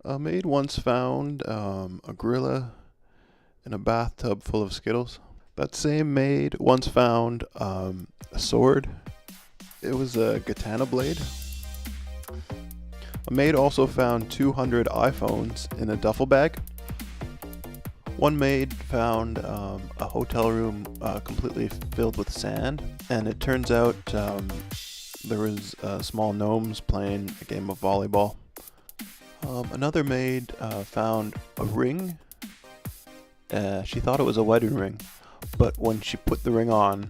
A maid once found a gorilla in a bathtub full of skittles. That same maid once found a sword. It was a katana blade. A maid also found 200 iPhones in a duffel bag. One maid found a hotel room completely filled with sand, and it turns out there was small gnomes playing a game of volleyball. Another maid found a ring. She thought it was a wedding ring, but when she put the ring on,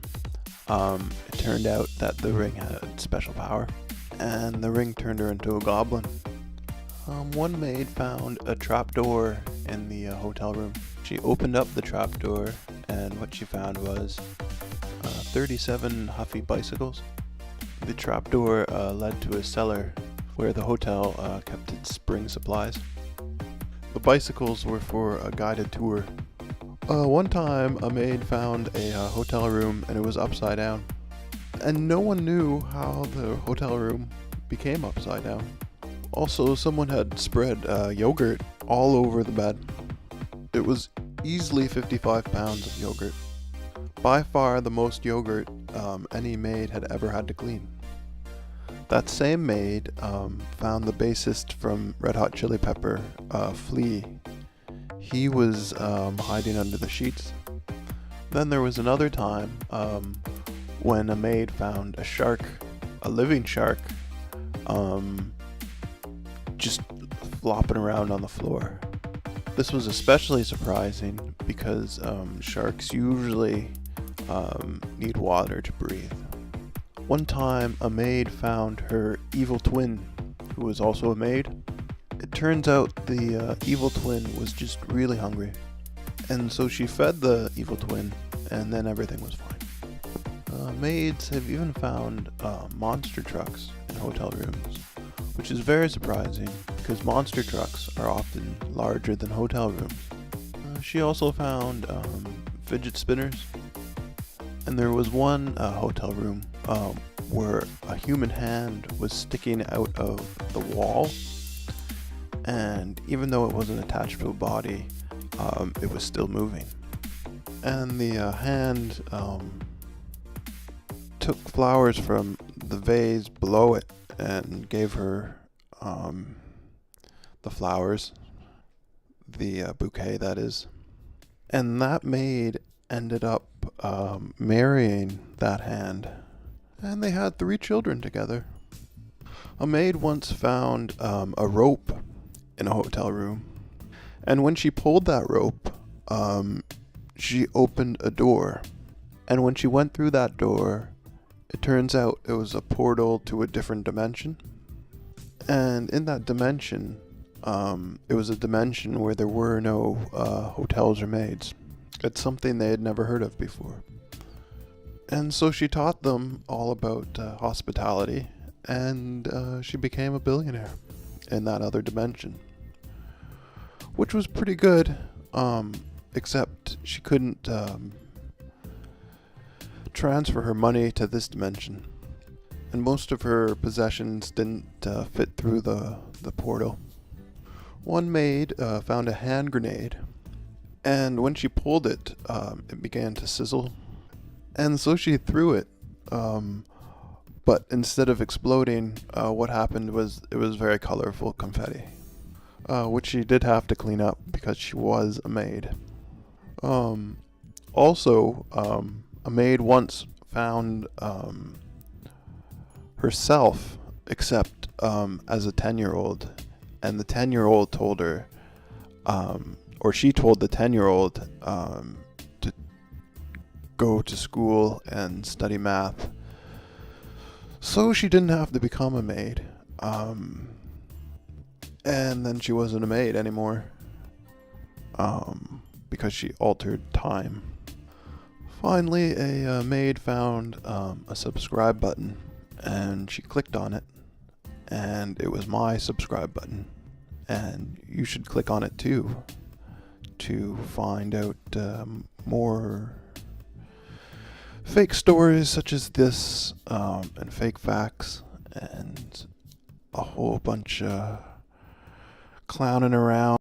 it turned out that the ring had special power, and the ring turned her into a goblin. One maid found a trapdoor in the hotel room. She opened up the trapdoor, and what she found was 37 Huffy bicycles. The trapdoor led to a cellar where the hotel kept its spring supplies. The bicycles were for a guided tour. One time, a maid found a hotel room and it was upside down. And no one knew how the hotel room became upside down. Also, someone had spread yogurt all over the bed. It was easily 55 pounds of yogurt. By far the most yogurt any maid had ever had to clean. That same maid found the bassist from Red Hot Chili Pepper, Flea. He was hiding under the sheets. Then there was another time when a maid found a shark, a living shark, just flopping around on the floor. This was especially surprising because sharks usually need water to breathe. One time, a maid found her evil twin, who was also a maid. It turns out the evil twin was just really hungry, and so she fed the evil twin, and then everything was fine. Maids have even found monster trucks in hotel rooms, which is very surprising because monster trucks are often larger than hotel rooms. She also found fidget spinners, and there was one hotel room where a human hand was sticking out of the wall, and even though it wasn't attached to a body, it was still moving. And the hand took flowers from the vase below it and gave her the flowers, the bouquet that is. And that maid ended up marrying that hand. And they had 3 children together. A maid once found a rope in a hotel room. And when she pulled that rope, she opened a door. And when she went through that door, it turns out it was a portal to a different dimension. And in that dimension, it was a dimension where there were no hotels or maids. It's something they had never heard of before. And so she taught them all about hospitality, and she became a billionaire in that other dimension. Which was pretty good, except she couldn't transfer her money to this dimension. And most of her possessions didn't fit through the portal. One maid found a hand grenade, and when she pulled it, it began to sizzle. And so she threw it, but instead of exploding, what happened was it was very colorful confetti, which she did have to clean up because she was a maid. Also, a maid once found herself, except as a 10-year-old, and the 10-year-old told her, or she told the 10-year-old to go to school and study math, so she didn't have to become a maid. And then she wasn't a maid anymore, because she altered time. Finally, a maid found a subscribe button, and she clicked on it, and it was my subscribe button. And you should click on it too to find out more fake stories such as this, and fake facts, and a whole bunch of clowning around.